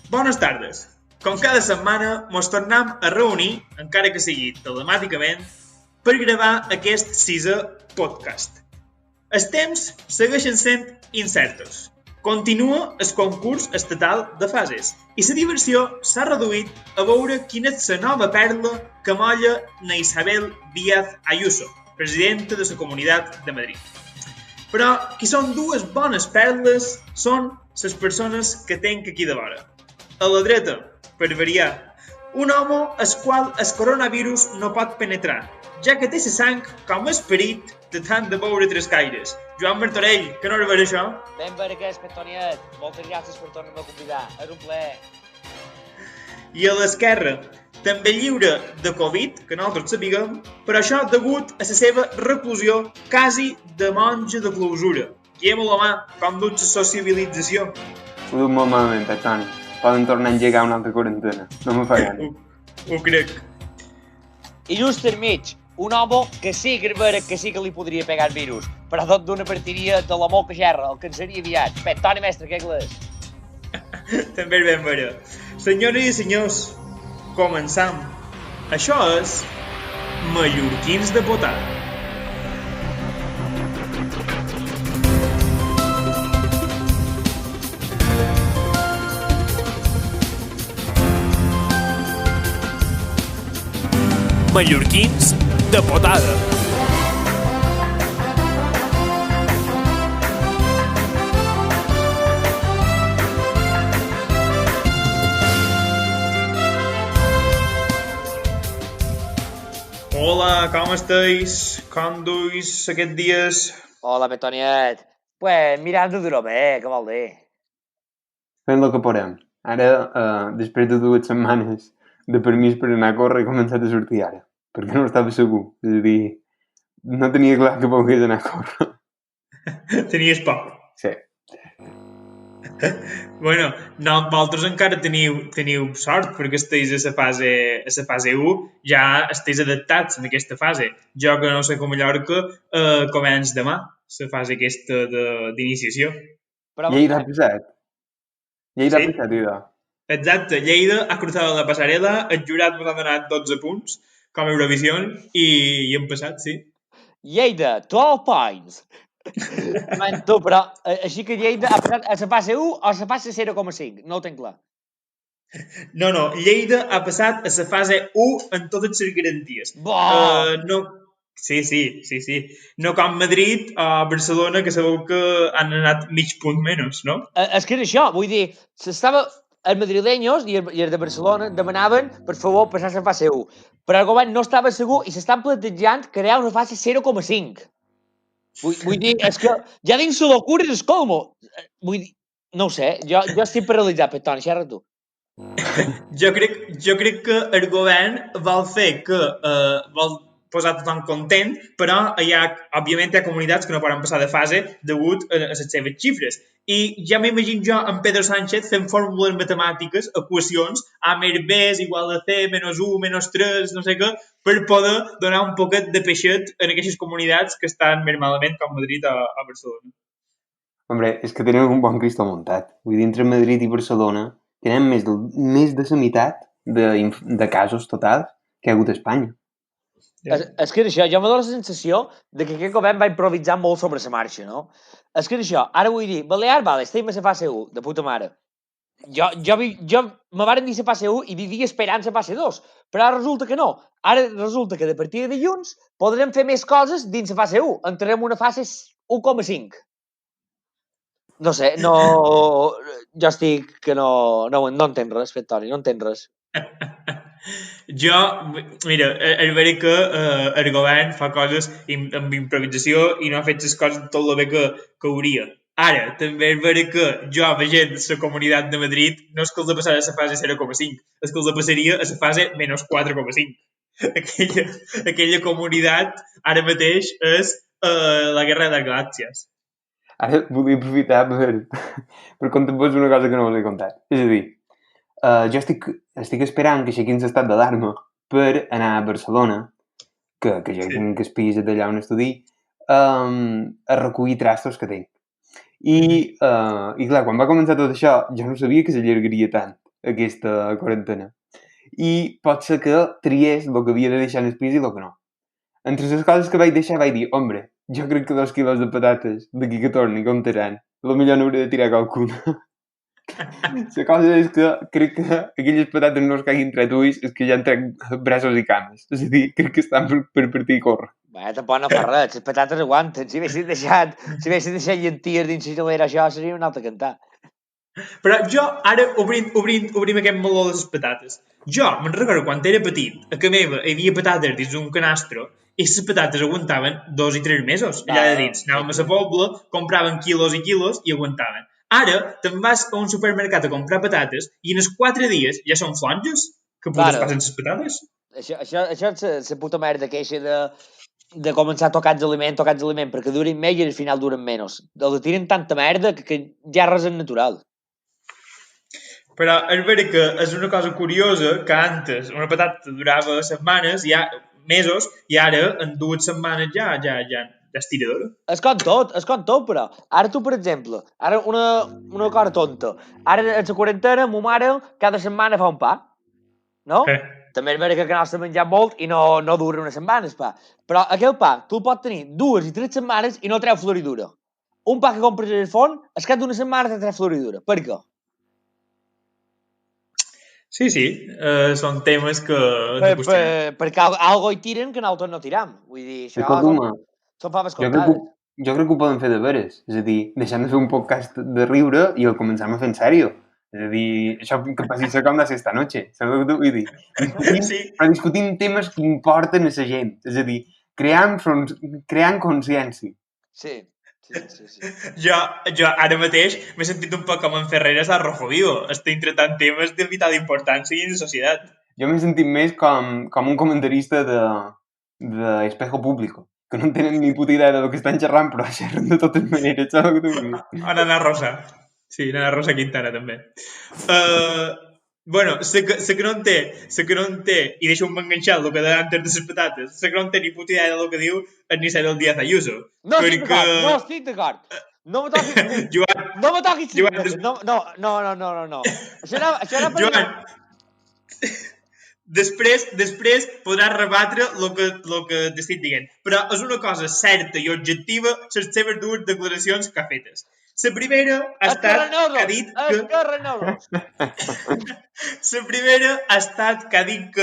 Bones tardes. Com cada setmana mos tornem a reunir, encara que sigui telemàticament, per gravar aquest sisè podcast. Els temps segueixen sent incertos. Continua el concurs estatal de fases i la diversió s'ha reduït a veure quina és la nova perla que molla na Isabel Díaz Ayuso, presidenta de la Comunitat de Madrid. Però qui són dues bones perles són les persones que tenc aquí de vora. A la dreta, per variar, un home al qual el coronavirus no pot penetrar, ja que té la sang com esperit de tant de beure trescaires. Joan Martorell, que no veure això? Ben per aquest, Petoniet. Moltes gràcies per tornar-me a convidar. És un plaer. I a l'esquerra, també lliure de Covid, que nosaltres sapiguem, però això degut a la seva reclusió quasi de monja de clausura. Guillem la mà, com dut la sociabilització. Ho duc molt malament, Toni. Poden tornar a engegar una altra quarantena. No me fa gana. Ho crec. I just al mig, un home que sí que és vera que sí que li podria pegar el virus, però tot d'una partiria de l'amor que gerra, el que ens seria aviat. Toni, mestre, què és? També és ben vera. Senyores i senyors, començam. Això és Mallorquins de Potada. Mallorquins de Potada. Hola, com esteu? Com duis aquests dies? Hola, Petoniet. Pues mirant de dur-ho bé, què vol dir? Fem el que podem. Ara, després de 2 setmanes de permís per anar a córrer, he començat a sortir ara, perquè no estava segur. És a dir, no tenia clar que pogués anar a córrer. Tenies por. Sí. Bueno, no, vosaltres encara teniu sort perquè esteu a la fase 1, ja esteu adaptats en aquesta fase. Jo que no sé com Mallorca, començ demà la fase aquesta d'iniciació. Però Lleida ha passat. Lleida Sí. ha passat, idò. Exacte, Lleida ha cruzado la passarel·la, el jurat m'ha donat 12 punts com a Eurovisió i hem passat, sí. Lleida, 12 points. Mento, però així que Lleida ha passat a la fase 1 o a la fase 0,5? No ho tenc clar. No, Lleida ha passat a la fase 1 en totes les garanties. Bo! No, sí. No com Madrid o Barcelona, que sabeu que han anat mig punt menys, no? És que era això, vull dir, els madrileños i els de Barcelona demanaven, per favor, passar a la fase 1. Però el govern no estava segur i s'estan plantejant crear una fase 0,5. Vull dir, és que ja dins la locura és el colmo. Vull dir, no ho sé, jo estic paralitzat, Petoni, xerra tu. Jo crec que el govern vol fer que vol posar tothom content, però òbviament hi ha comunitats que no poden passar de fase degut a les seves xifres. I ja m'imagino jo en Pedro Sánchez fent fórmules matemàtiques, equacions, A més B és igual a C, menys 1, menys 3, no sé què, per poder donar un poquet de peixet en aquestes comunitats que estan més malament com Madrid o Barcelona. Hombre, és que tenen un bon Cristo muntat. Vull dir, entre Madrid i Barcelona tenen més de la meitat de casos totals que hi ha hagut a Espanya. És que això, jo m'ha donat la sensació de que aquest govern va improvisar molt sobre la marxa, no? És que això, ara vull dir, Balear, vale, estem a la fase 1, de puta mare. Jo me varen dir la fase 1 i vivia esperant la fase 2, però ara resulta que no. Ara resulta que de partir de dilluns podrem fer més coses dins la fase 1. Entrarem en una fase 1,5. No sé, jo estic que no entenc res, Toni, no entenc res. Mira, és veritat que el govern fa coses amb improvisació i no ha fet les coses tot el bé que hauria. Ara, també és veritat que jo, veient la Comunitat de Madrid, no és que els passarà a la fase 0,5, és que els passaria a la fase menys 4,5. Aquella comunitat ara mateix és la Guerra de les Galàxies. Ara volia aprofitar per contar-vos una cosa que no us he contat. És a dir, jo estic esperant que aixequin l'estat d'alarma per anar a Barcelona, que ja tinc el pis d'allà on estudio, a recollir trastos que tinc. I clar, quan va començar tot això, jo no sabia que s'allargaria tant. aquesta quarantena. I pot ser que triés el que havia de deixar en el pis i el que no. Entre les coses que vaig deixar vaig dir, hombre, jo crec que 2 quilos de patates d'aquí que torni comptaran. Potser n'hauré de tirar qualcuna. La cosa és que crec que aquelles patates no es caiguin entre ulls, és que ja en trec braços i cames. És a dir, crec que estan per partir i córrer. Bé, tampoc no fa res, les patates aguanten. Si haguessin deixat llenties dins la gelera, això seria un altre cantar. Però jo, ara, obrim aquest meló de les patates. Jo me'n recordo quan era petit, a casa meva hi havia patates dins un canastro i les patates aguantaven 2 i 3 mesos allà de dins. Anàvem a la pobla, compraven quilos i quilos i aguantaven. Ara te'n vas a un supermercat a comprar patates i en els 4 dies ja són flonges. Que putes passen les patates? Això és la puta merda queixa de començar tocats d'aliment, perquè durin més i al final duren menys. Els tiren tanta merda que ja res és natural. Però és veritat que és una cosa curiosa que antes una patata durava setmanes, mesos, i ara en 2 setmanes ja és tiradora. És com tot, però. Ara tu, per exemple, ara una cosa tonta. Ara, a la quarantena, ma mare cada setmana fa un pa, no? També és veritat que no s'ha menjat molt i no dura una setmana, el pa. Però aquell pa, tu el pots tenir 2 i 3 setmanes i no treu floridura. Un pa que compres al forn, al cap d'una setmana te treu floridura. Per què? Sí, són temes que... perquè algo hi tiren que nosaltres no tiram. Vull dir, això són faves comptades. Jo crec que ho poden fer de veres. És a dir, deixant de fer un podcast de riure i el començam a fer en sèrio. És a dir, això que passi com de ser esta noche. Saps el que t'ho vull dir? Però discutim temes que importen a la gent. És a dir, creant consciència. Sí. Jo ara mateix m'he sentit un poc com en Ferreras a Rojo Vivo. Estic tractant temes de vital importància en la societat. Jo m'he sentit més com un comentarista d'Espejo Público, que no tenen ni puta idea del que estan xerrant, però xerren de totes maneres, saps el que t'ho vull dir? O Nana Rosa. Sí, Nana Rosa Quintana, també. Bueno, sé que no en té, i deixeu-me enganxar el que deia antes de les patates, sé que no en té ni puta idea del que diu el Nissan del Díaz Ayuso. No estic d'acord. No me toquis. Joan. No me toquis. No. Això era per... Joan, després podràs rebatre el que t'estic dient. Però és una cosa certa i objectiva les seves 2 declaracions que ha fetes. La primera ha estat que ha dit que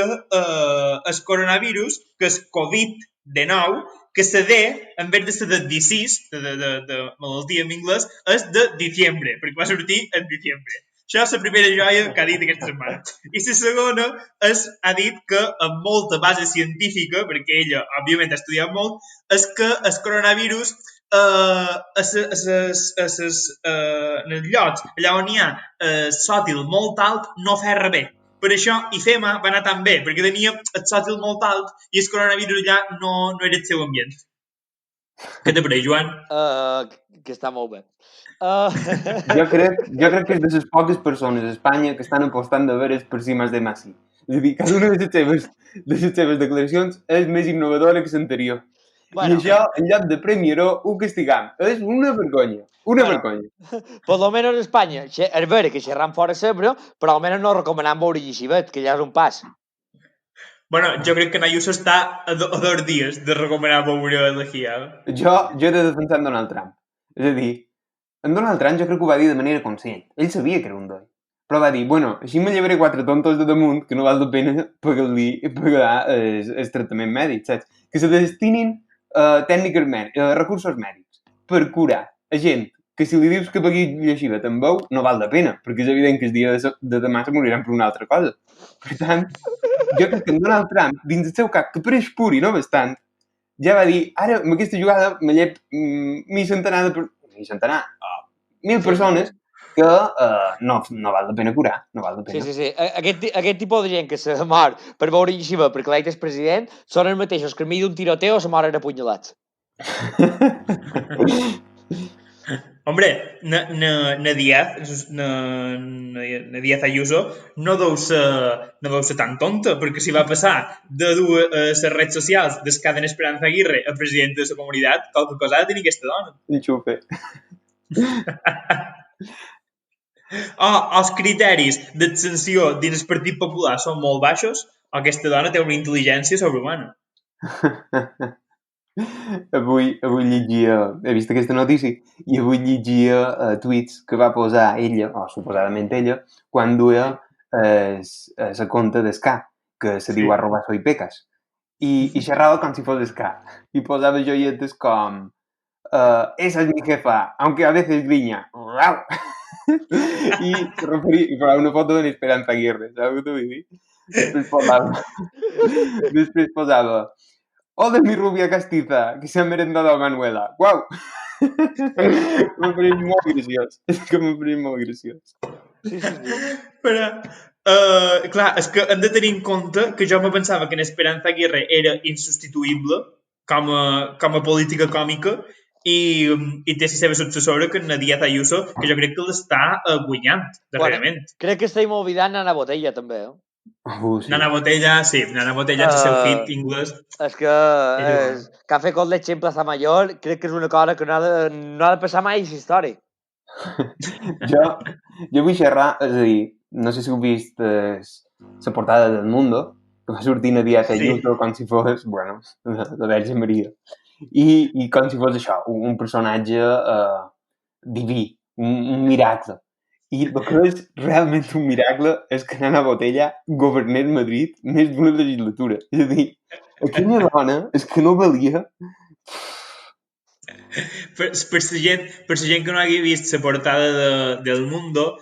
el coronavirus, que és Covid-19, que la D, en vez de ser de disease, de malaltia en anglès, és de diciembre, perquè va sortir en diciembre. Això és la primera joia que ha dit aquesta setmana. I la segona ha dit que amb molta base científica, perquè ella, òbviament, ha estudiat molt, és que el coronavirus en els llocs allà on hi ha sòtil molt alt no fa res bé. Per això IFEMA va anar tan bé, perquè tenia el sòtil molt alt i el coronavirus allà no era el seu ambient. Què te pareix, Joan? Que està molt bé. Jo crec que és de les poques persones a Espanya que estan apostant de veres per si més de massi. És a dir, cada una de les seves declaracions és més innovadora que l'anterior. Bueno, I això, en lloc de premiar-ho, ho castigam. És una vergonya. Vergonya. Per lo menos en Espanya, és vera que xerram fora sempre, però almenys no recomanem veure Llixivet, que ja és un pas. Bueno, jo crec que Ayuso està a 2 dies de recomanar veure la GIA. Jo he de defensar en Donald Trump. És a dir, en Donald Trump jo crec que ho va dir de manera conscient. Ell sabia que era un doi. Però va dir, bueno, així me llevaré 4 tontos de damunt que no val la pena pagar el tractament mèdic, saps? Que se destinin tècnicament, recursos mèdics per curar a gent que si li dius que pagui llexiva te'n veu, no val la pena, perquè és evident que el dia de demà se moriran per una altra cosa. Per tant, jo crec que en Donald Trump, dins el seu cap, que pareix pur i no bastant, ja va dir, ara, amb aquesta jugada, me llep 1.000 persones que no val la pena curar, no val la pena. Sí. Aquest tipus de gent que se mor per veure Llixiva perquè l'ha dit president són els mateixos que al mig d'un tiroteo se moren apunyalats. Hombre, na Díaz Ayuso no deu ser tan tonta, perquè si va passar de dur les redes socials d'escada en Esperanza Aguirre a president de la comunitat, qualque cosa ha de tenir aquesta dona. Enxufe. Els criteris d'ascensió dins el Partit Popular són molt baixos o aquesta dona té una intel·ligència sobrehumana. Avui llegia, he vist aquesta notícia, i avui llegia tuits que va posar ella, o suposadament ella, quan duia la conta d'Esca, que se diu arroba soy pecas. I xerrava com si fos Esca. I posava joietes com esa es mi jefa, aunque a veces griña. I posava una foto de l'Esperanza Aguirre, saps què t'ho vull dir? Després posava hola mi rubia castiza, que se ha merendado a Manuela. Guau! M'ha parit molt graciós. És que m'ha parit molt graciós. Sí. Però, clar, és que hem de tenir en compte que jo me pensava que en Esperanza Aguirre era insubstituïble com a política còmica i té la seva successora, que és Nadia Ayuso, que jo crec que l'està guanyant darrerament. Bueno, crec que estem oblidant Ana Botella, també, eh? Sí. Nana Botella, sí. Nana Botella, el seu hit inglès. És que Café con leche en Plaza Mayor crec que és una cosa que no ha de passar mai a la història. Jo vull xerrar, és a dir, no sé si heu vist la portada del Mundo, que va sortir Nadia Ayuso com si fos, bueno, la Verge Maria. I com si fos això, un personatge diví, un miracle. I el que és realment un miracle és que Nana Botella governés Madrid més d'una legislatura. És a dir, aquella dona és que no valia... Per la gent que no hagi vist la portada del Mundo,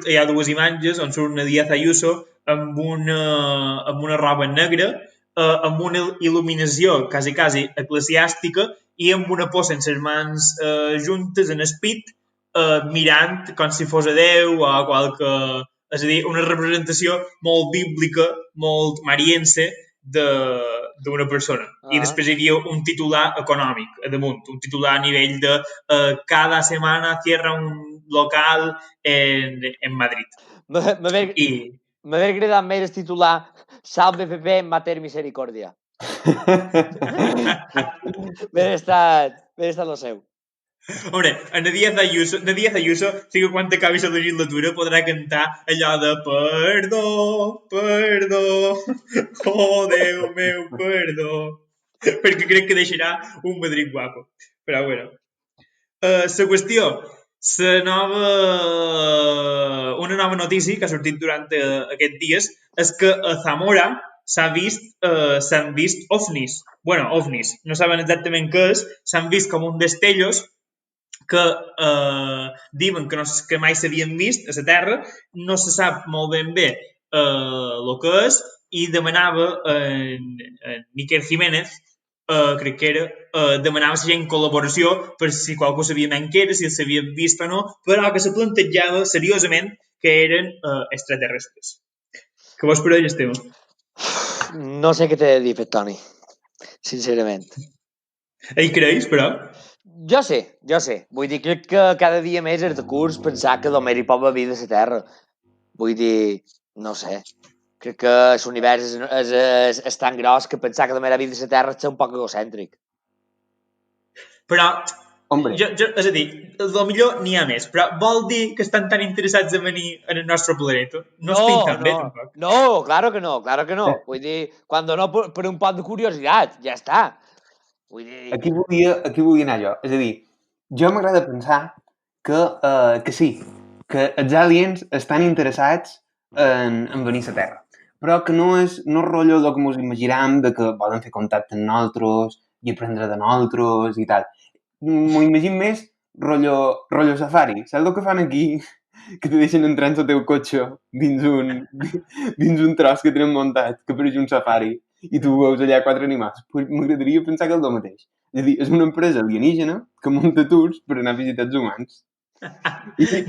hi ha dues imatges on surt Nadia Ayuso amb una roba negra, amb una il·luminació quasi eclesiàstica i amb una poça en les mans juntes en el pit, mirant com si fos a Déu o qualque... És a dir, una representació molt bíblica, molt mariense d'una persona. I després hi havia un titular econòmic a damunt, un titular a nivell de cada setmana cierra un local en Madrid. M'hauria agradat més el titular Salve PP, Mater Misericordia. M'hauria estat el seu. Hombre, a Nadia Ayuso sí que quan acabi la legislatura podrà cantar allò de perdó, oh Déu meu, perdó, perquè crec que deixarà un Madrid guapo. Però bueno, la qüestió, una nova notícia que ha sortit durant aquests dies és que a Zamora s'han vist ovnis. Bueno, ovnis, no saben exactament què és, s'han vist com un destellos que diuen que mai s'havien vist a la Terra, no se sap molt ben bé el que és, i demanava Miquel Jiménez, crec que era, demanava a la gent col·laboració per si qualcú sabia ben què era, si els s'havien vist o no, però que se plantejava seriosament que eren extraterrestres. Què vols per ell, Esteve? No sé què t'he de dir, Toni, sincerament. Ell creus, però? Jo sé. Vull dir, crec que cada dia més és de curs pensar que només hi pot haver vida a la Terra. Vull dir, no sé. Crec que l'univers és tan gros que pensar que només hi ha vida a la Terra és un poc egocèntric. Però, és a dir, millor n'hi ha més, però vol dir que estan tan interessats a venir en el nostre planeta? No es pinten bé, tampoc. No, claro que no. Vull dir, quan no per un pot de curiositat, ja està. Vull dir... Aquí volia anar jo. És a dir, jo m'agrada pensar que sí, que els aliens estan interessats en venir a la Terra, però que no és rotllo del que ens imaginam, de que volen fer contacte amb nosaltres i aprendre de nosaltres i tal. M'ho imagino més rotllo safari. Saps el que fan aquí? Que te deixen entrar en el teu cotxe dins un tros que tenen muntat, que pareix un safari, i tu veus allà 4 animals. M'agradaria pensar que és el mateix. És a dir, és una empresa alienígena que munta tours per anar a visitar els humans. Els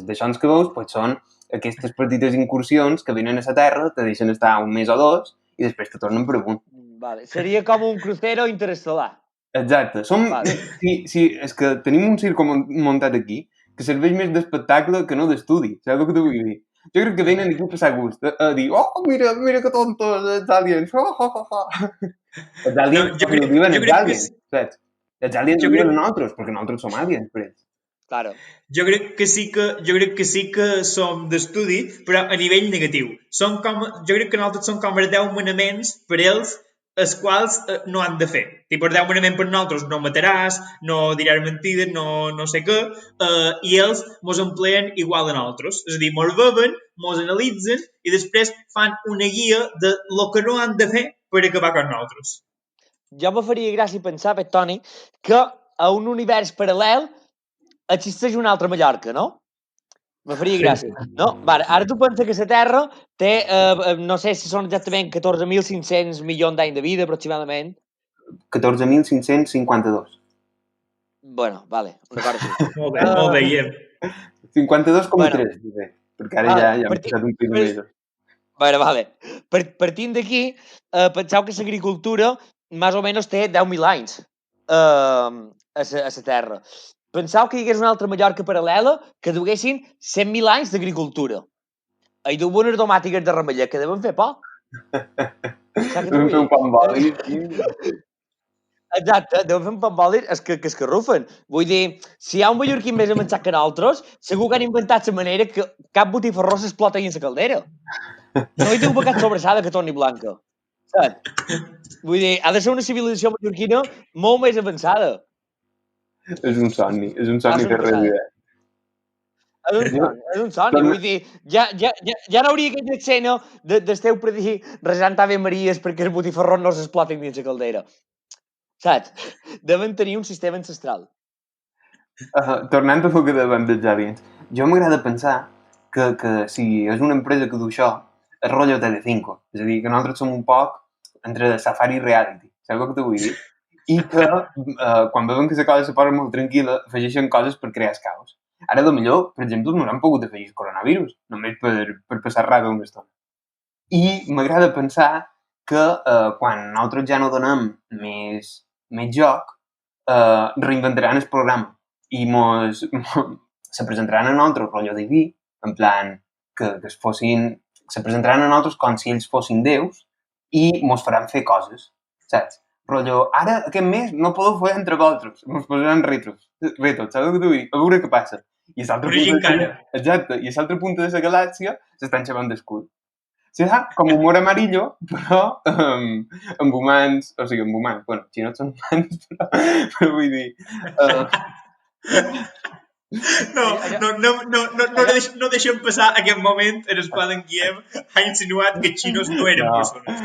d'aixons que veus són aquestes petites incursions que venen a la Terra, te deixen estar un mes o dos i després te tornen per amunt. Vale. Seria com un crucero interestel·lar. Exacte. Sí, és que tenim un circo muntat aquí que serveix més d'espectacle que no d'estudi. Saps el que t'ho vull dir? Jo crec que venen aquí a passar gust, a dir, oh, mira que tontos, els aliens, Els aliens viuen els aliens, saps? Els aliens viuen a nosaltres, perquè nosaltres som aliens per ells. Claro. Jo crec que sí que som d'estudi, però a nivell negatiu. Jo crec que nosaltres som com els 10 manaments per ells, els quals no han de fer. Tipo, els 10 manaments per nosaltres, no mataràs, no diràs mentides, no sé què, i ells mos empleen igual a nosaltres. És a dir, mos beben, mos analitzen i després fan una guia de lo que no han de fer per acabar amb nosaltres. Jo me faria gràcia pensar, Toni, que a un univers paral·lel existeix una altra Mallorca, no? Me faria gràcia. No? Vale, ara tu penses que la Terra té, no sé si són exactament 14.500 milions d'anys de vida, aproximadament. 14.552. Bueno, vale, una cosa així. Molt bé, Guillem. 52,3, Bueno. perquè ara ja hem passat un quilo més. Vale. Partint d'aquí, penseu que l'agricultura més o menys té 10.000 anys a la Terra. Penseu que hi hagués una altra Mallorca paral·lela que duguessin 100.000 anys d'agricultura. Hi duen unes domàtiques de ramellet que deuen fer por. Deuen fer un pan bòlit. Exacte, deuen fer un pan bòlit que escarrufen. Vull dir, si hi ha un mallorquí més avançat que nosaltres, segur que han inventat la manera que cap botifarró s'explota en la caldera. No hi deu haver cap sobrassada que torni blanca. Saps? Vull dir, ha de ser una civilització mallorquina molt més avançada. És un somni que realitat. És un somni, vull dir, ja n'hauria aquella escena d'esteu per dir resant Ave Maries perquè els botifarrons no s'explotin dins la caldera. Saps? Deuen tenir un sistema ancestral. Tornant a lo que deuen dels aliens, jo m'agrada pensar que si és una empresa que du això, és rotllo Telecinco. És a dir, que nosaltres som un poc entre safari i reality. Saps el que t'ho vull dir? I que quan veuen que la cosa se posa molt tranquil·la, afegeixen coses per crear caos. Ara, millor, per exemple, no han pogut afegir el coronavirus, només per passar ràpid una estona. I m'agrada pensar que quan nosaltres ja no donem més joc, reinventaran el programa i se presentaran a nosaltres rotllo diví, en plan se presentaran a nosaltres com si ells fossin déus i mos faran fer coses, saps? Rotllo, ara aquest mes no podeu fer entre vosaltres, mos posaran retos, saps el que t'ho vull dir? A veure què passa. I exacte, i a l'altre punt de la galàxia s'estan xavant d'escut. Serà com humor amarillo, però amb humans, bueno, si no són humans, però vull dir... No deixem passar aquest moment en el qual en Guillem ha insinuat que els xinos no eren persones.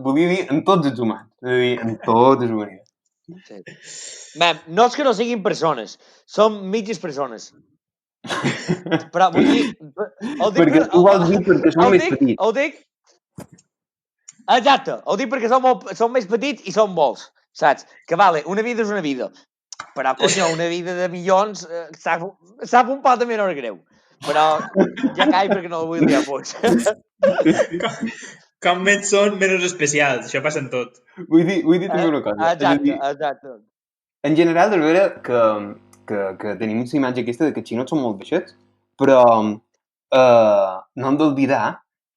Volia dir en tots els humans, és a dir, en totes les humanitats. Sí. Bé, no és que no siguin persones, són mitges persones. Però vull dir... Perquè tu vols dir perquè som més petits. Ho dic... Exacte, ho dic perquè som més petits i som molts, saps? Que vale, una vida és una vida. Però, coño, una vida de milions sap un pot de menor greu. Però ja cai perquè no la vull dir a pocs. Com més són, menys especials. Això passa en tot. Vull dir també una cosa. Exacte. En general, és vera que tenim la imatge aquesta de que els xinos són molt baixets, però no hem d'oblidar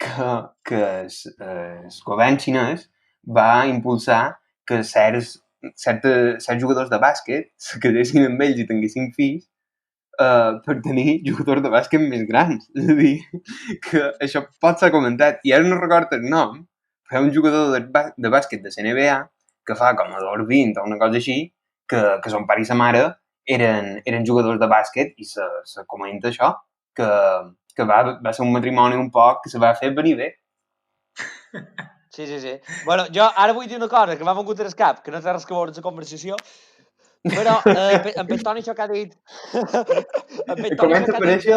que el govern xinès va impulsar que certs jugadors de bàsquet se quedessin amb ells i tinguessin fills per tenir jugadors de bàsquet més grans. És a dir, que això pot ser comentat. I ara no recordo el nom, però hi ha un jugador de bàsquet de la NBA que fa com a 20 o una cosa així, que son pare i sa mare eren jugadors de bàsquet i se comenta això, que va ser un matrimoni un poc que se va fer venir bé. Sí. Bueno, jo ara vull dir una cosa que m'ha vengut al cap, que no té res que veure amb la conversació, però en Toni això que ha dit... Comença a aparèixer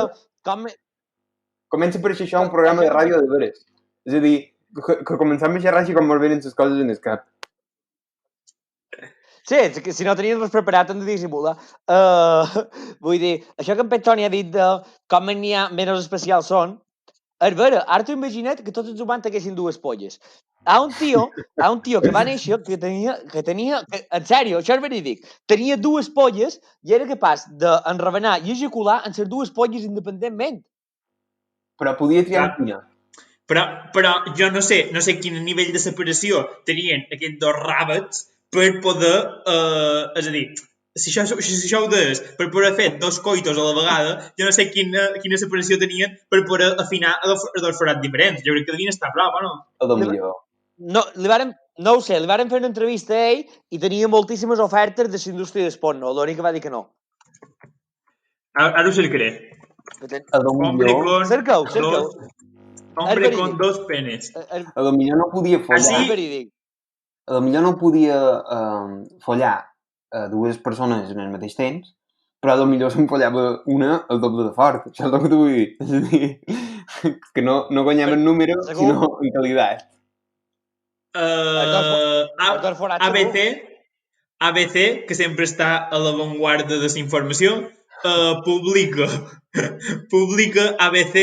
això un programa de ràdio de veres. És a dir, que començam a xerrar així com molt bé les coses en el cap. Sí, si no tenien res preparat hem de dissimular. Vull dir, això que en Toni ha dit de com n'hi ha menys especials són, és vera, ara t'ho imagina't que tots els humans tinguessin dues polles. Hi ha un tio que va néixer que tenia, en sèrio, això és verídic, tenia dues polles i era capaç d'enravenar i ejacular en les dues polles independentment. Però podia triar quina. Però jo no sé quin nivell de separació tenien aquests dos ràbats per poder, és a dir, si això ho deies per poder fer 2 coitos a la vegada, jo no sé quina separació tenien per poder afinar a dos forats diferents. Jo crec que devien estar a prop, o no? A lo millor. No ho sé, li varen fer una entrevista a ell i tenia moltíssimes ofertes de la indústria del porno. L'únic que va dir que no. Ara ho cercaré. A lo millor... Cerca-ho. Hombre con 2 penes. A lo millor no podia follar. És verídic. A lo millor no podia follar a 2 persones en el mateix temps, però a lo millor se'n follava una el doble de fort. Això és el que t'ho vull dir. És a dir, que no guanyem en número, sinó en qualitat. ABC, que sempre està a l'avantguarda de la informació, publica ABC,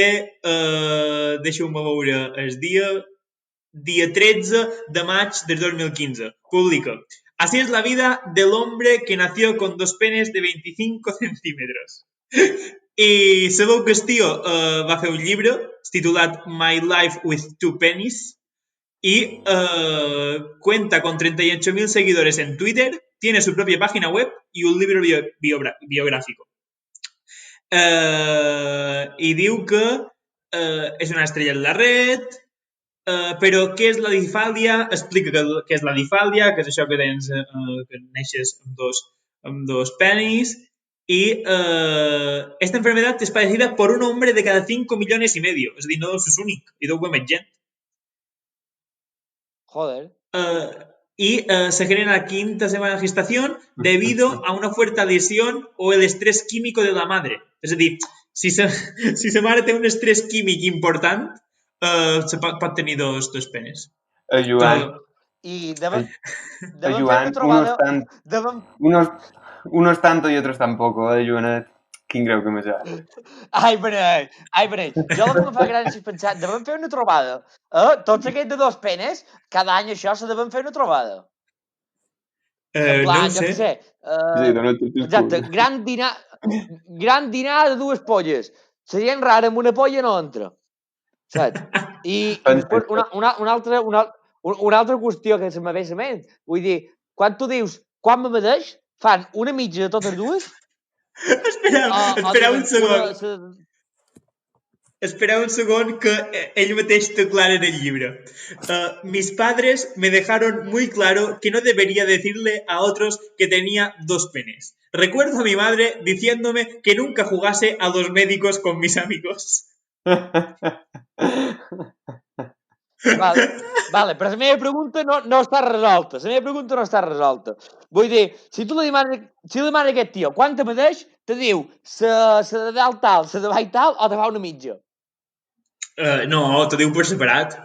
deixeu-me veure el dia 13 de maig del 2015. Publica: Así es la vida del hombre que nació con 2 penes de 25 centímetros. I sabeu que el tio va fer un llibre titulat My Life with 2 Pennies y cuenta con 38.000 seguidores en Twitter, tiene su propia página web y un libro biográfico. I diu que és una estrella en la red, però què és la difàldia? Explica què és la difàldia, que és això que tens, que neixes amb dos penis, y esta enfermedad es padecida por un hombre de cada 5 millones y medio, és a dir, no és únic, i deu haver més gent. Joder. Y se genera la 5ª semana de gestación debido a una fuerte adhesión o el estrés químico de la madre. És a dir, si sa mare té un estrès químic important, se pot tenir dos penes. A Joan. I devem a Joan, unos tanto y otros tampoco, Joanet. Quin greu que m'és ara. Ai, Benet. Jo el que em fa gràcia és pensar, devem fer una trobada. Tots aquests de 2 penes, cada any això se devem fer una trobada. En plan, no sé. Jo què sé. Exacte, gran dinar de 2 polles. Seria rara amb una polla no entra. Saps? I després una altra qüestió que se m'ha ve a ment. Vull dir, quan tu dius, quan me medeix, fan una mitja de totes dues? Espera un segon. Espera un segon que ell mateix té clar en el llibre. Mis padres me dejaron muy claro que no debería decirle a otros que tenía 2 penes. Recuerdo a mi madre diciéndome que nunca jugase a los médicos con mis amigos. Vale, però la meva pregunta no està resolta. Vull dir, si tu li demanes a aquest tio quan te medeix, te diu se de dalt tal, se de baix tal, o te fa una mitja? No, te diu per separat.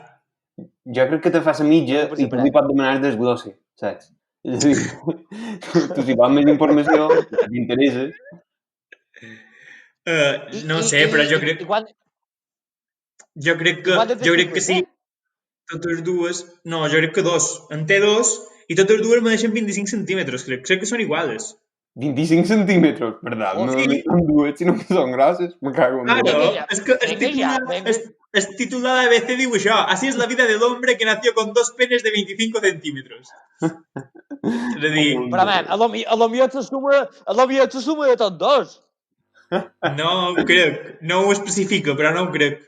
Jo crec que te fa la mitja i tu li pots demanar desglossi, saps? És a dir, tu si vols més informació, si t'interessa... No sé, però jo crec... Jo crec que sí. Totes dues... No, jo crec que 2. En té 2 i totes dues me deixen 25 centímetres, crec que són iguales. 25 centímetres, perdó. No són dues, sinó que són grosses. Me cago en Claro, és que el titular de ABC diu això. Así es la vida del hombre que nació con 2 penes de 25 centímetros. És a dir... Però, man, a lo millor se suma de tots 2. No ho crec. No ho especifica, però no ho crec.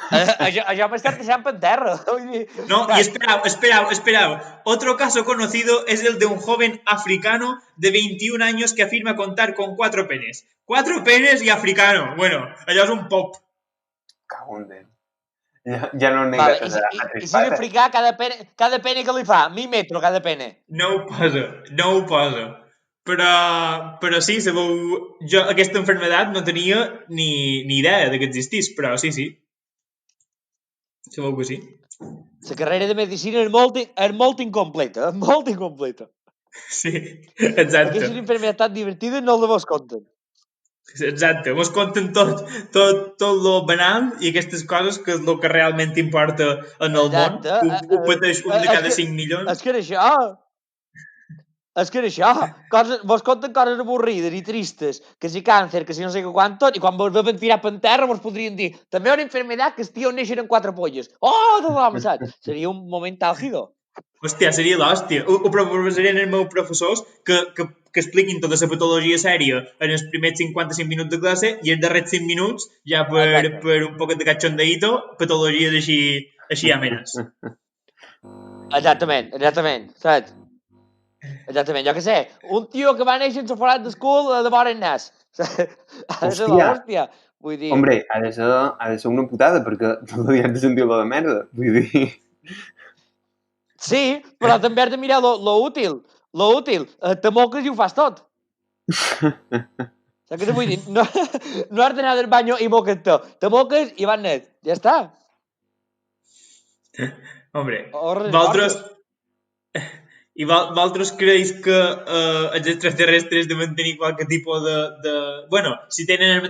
Això m'està deixant per terra. No, y esperau. Otro caso conocido es el de un joven africano de 21 años que afirma contar con 4 penes. 4 penes y africano. Bueno, allò és un pop. Cago en Déu. Ja no negues. I si l'africà, cada pene que li fa? 1.000 metros cada pene. No ho posa. Però sí, sabeu, jo aquesta enfermedad no tenia ni idea de que existís, però sí. Sabeu que sí. La carrera de medicina és molt incompleta. Sí, exacte. Aquesta enfermedad tan divertida no la vos conten. Exacte, vos conten tot lo banal i aquestes coses que és el que realment importa en el món. Ho pateix un de cada 5 milions. És que això, vos conten coses avorrides i tristes, que si càncer, que si no sé què quant tot, i quan vos veuen tirar per terra vos podrien dir també una enfermedad que els tios neixen en 4 polles. Oh, de l'home, saps? Seria un moment àlgido. Hòstia, seria l'hòstia. Ho proposaré als meus professors que expliquin tota la patologia sèria en els primers 55 minuts de classe i els darrers 5 minuts, ja per un poc de cachondeíto, patologies així amenes. Exactament, saps? Exactament, jo què sé, un tio que va néixer sense forat de cul de vora el nas. Ha de ser l'hòstia. Vull dir... Hombre, ha de ser una putada, perquè tot el dia has de sentir-lo de merda. Vull dir... Sí, però també has de mirar lo útil. Lo útil. Te moques i ho fas tot. Saps què te vull dir? No has d'anar del banyo i moques-te. Te moques i vas net. Ja està. Hombre, vosaltres creus que els extraterrestres deuen tenir qualque tipus de... Bueno, si tenen els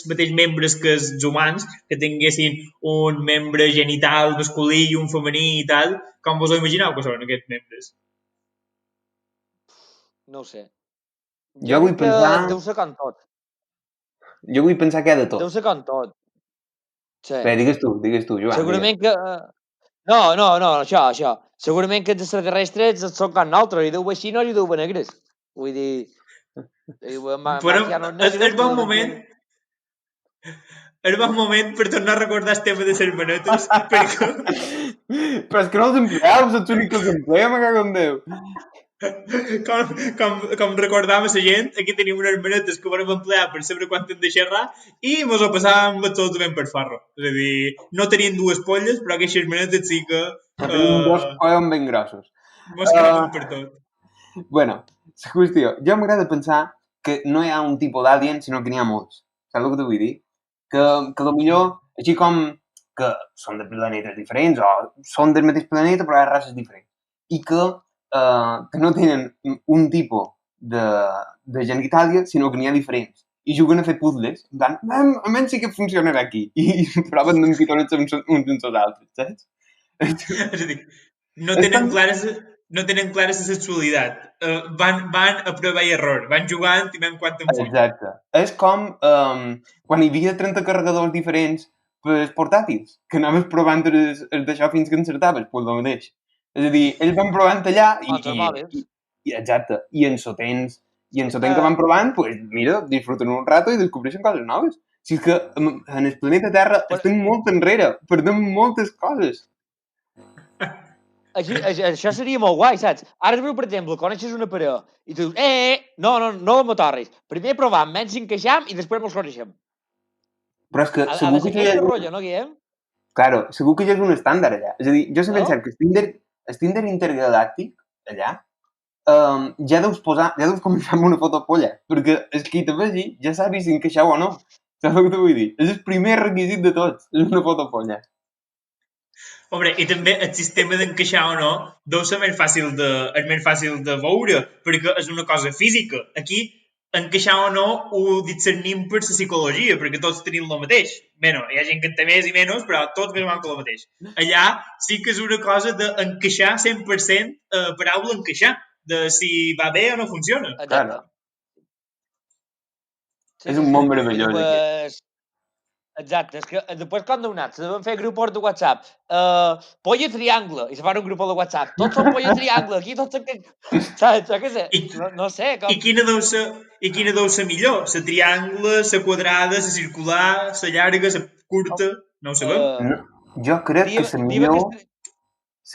mateixos membres que els humans, que tinguessin un membre genital masculí i un femení i tal, com vos ho imagineu que són aquests membres? No ho sé. Jo vull pensar... Deu ser com tot. Jo vull pensar que hi ha de tot. Deu ser com tot. Sí. Bé, digues tu, Joan. Segurament que... No, això. Segurament que els extraterrestres són com nosaltres, i deuen xinors i deuen negres. Vull dir... Però és bon moment... És bon moment per tornar a recordar el tema de les manetes, perquè... Però és que no els empleeu, saps l'únic que els empleem, me cago en Déu. Com recordava la gent, aquí tenim unes manetes que vam emplear per saber quant hem de xerrar i mos ho passàvem absolutament per farro. És a dir, no tenien dues polles, però aquestes manetes sí que... Tenim dos collons ben grossos. Mos caben per tot. Bueno, la qüestió, jo m'agrada pensar que no hi ha un tipus d'alien, sinó que n'hi ha molts. Saps el que t'ho vull dir? Que potser, així com que són de planetes diferents o són del mateix planeta però hi ha races diferents. I que no tenen un tipus de genitàlia, sinó que n'hi ha diferents. I juguen a fer puzzles, en plan, almenys sí que funcionarà aquí. I proven d'en pitons uns als altres, saps? És a dir, no tenen clara la sexualitat. Van a prova i error. Van jugant i veiem quant en fot. Exacte. És com quan hi havia 30 carregadors diferents pels portàtils, que anaves provant els d'això fins que encertaves, pues el mateix. És a dir, ells van provant allà i exacte. I en sotens que van provant, pues, mira, disfruten un rato i descobreixen coses noves. Si és que en el planeta Terra estem molt enrere, perdem moltes coses. Això seria molt guai, saps? Ara es veu, per exemple, coneixes una parella i tu dius, no m'atorris. Primer provem, menys encaixam i després ens coneixem. Però és que segur que hi ha... rotllo, no, Guillem? Claro, segur que hi ha un estàndard allà. És a dir, jo sé ben cert que el Tinder intergalàctic, allà, ja deus començar amb una fotopolla, perquè el que te vegi ja sabi si encaixau o no. Saps el que t'ho vull dir? És el primer requisit de tots, és una fotopolla. Hombre, i també el sistema d'encaixar o no deu ser més fàcil de veure, perquè és una cosa física. Aquí, encaixar o no ho discernim per la psicologia, perquè tots tenim el mateix. Bé, hi ha gent que en té més i menys, però tots més van que el mateix. Allà sí que és una cosa d'encaixar 100%, paraula encaixar, de si va bé o no funciona. Claro. És un món meravellós, aquí. Exacte, és que després quan donat se deuen fer grups de WhatsApp, polla triangle, i se fan un grup de WhatsApp, tots són polla triangle, aquí tots són... Saps? Què sé? No sé. Com... I quina deu ser millor? La triangle, la quadrada, la circular, la llarga, la curta, no ho sabem. Jo crec que la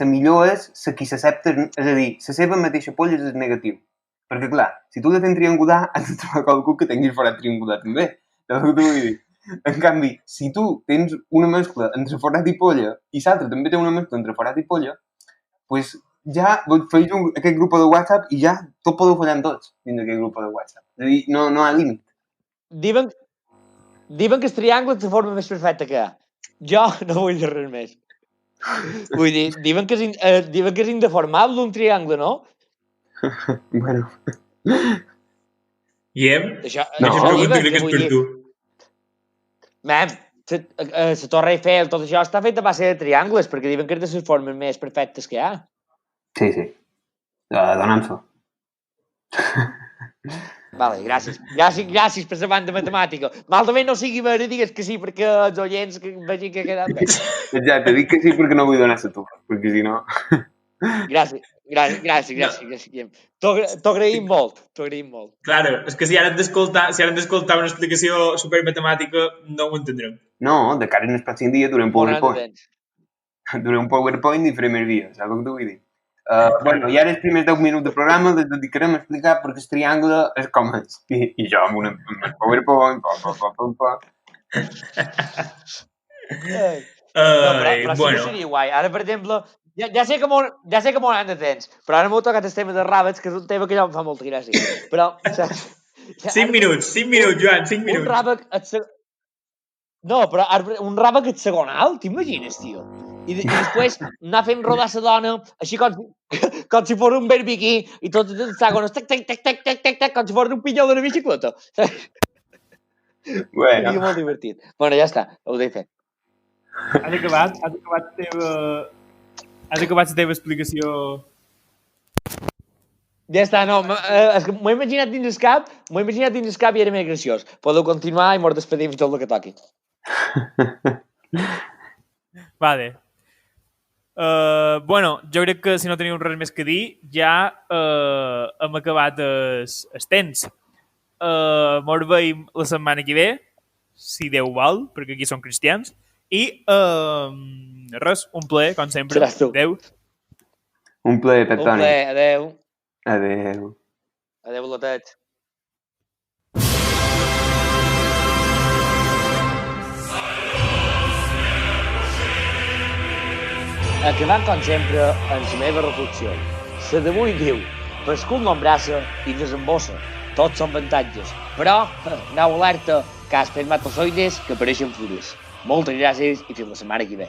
millor és la que s'accepta, és a dir, la seva mateixa polla és negatiu. Perquè clar, si tu la tens triangular, has de trobar qualcú que tinguis forat triangular també. Saps què t'ho vull dir? En canvi, si tu tens una mescla entre forat i polla i l'altre també té una mescla entre forat i polla, pues ja feu aquest grup de WhatsApp i ja tot podeu fallar tots dins d'aquest grup de WhatsApp. És a dir, no hi ha límit. Diuen que el triangle és la forma més perfecta que hi ha. Jo no vull dir res més. Vull dir, diuen que és indeformable un triangle, no? Bueno. Guillem? No, crec que és per tu. Mem, la Torre Eiffel, tot això està fet a base de triangles, perquè diuen que és de les formes més perfectes que hi ha. Sí. Dona'm-s'ho. Vale, gràcies. Gràcies per la banda matemàtica. Malament no sigui vera, digues que sí perquè els oients que vegin que ha quedat bé. Exacte, dic que sí perquè no vull donar la tufa, perquè si no... Gràcies, Guillem. T'ho agraïm molt, Claro, és que si ara hem d'escoltar una explicació supermatemàtica, no ho entendrem. No, de cara al pròxim dia durem PowerPoint. Durem un PowerPoint i farem el vídeo, saps el que t'ho vull dir? Bueno, i ara els primers 10 minuts de programa els dedicarem a explicar per què el triangle és com és. I jo amb un PowerPoint, però sí que seria guai. Ara, per exemple, ja sé que m'ho han de temps, però ara m'ho tocat el tema de ràbats, que és un tema que ja em fa molta gràcia. Però, saps? 5 minuts, Joan, 5 minuts. Un ràbac... No, però un ràbac hexagonal, t'imagines, tio? I després anar fent rodar la dona, així com si fos un barbiquí, i tots els hexàgonos, tac, com si fos un pinyó d'una bicicleta. Bueno. Seria molt divertit. Bueno, ja està, ho he fet. Has acabat la teva explicació? Ja està, no, m'ho he imaginat dins el cap i era més graciós. Podeu continuar i mos despedim tot el que toqui. Vale. Bueno, jo crec que si no teniu res més que dir, ja hem acabat el temps. Mos veiem la setmana que ve, si Déu vol, perquè aquí som cristians. I res, un plaer, com sempre. Seràs tu. Adéu. Un plaer, Pep Toni. Un plaer, adéu. Adéu. Adéu, lotet. Acabant, com sempre, en la meva reflexió. La d'avui diu, pescut l'embraça i desembossa. Tots són avantatges. Però, aneu alerta, que has fet matozoides que apareixen fures. Moltes gràcies i fins la setmana que ve.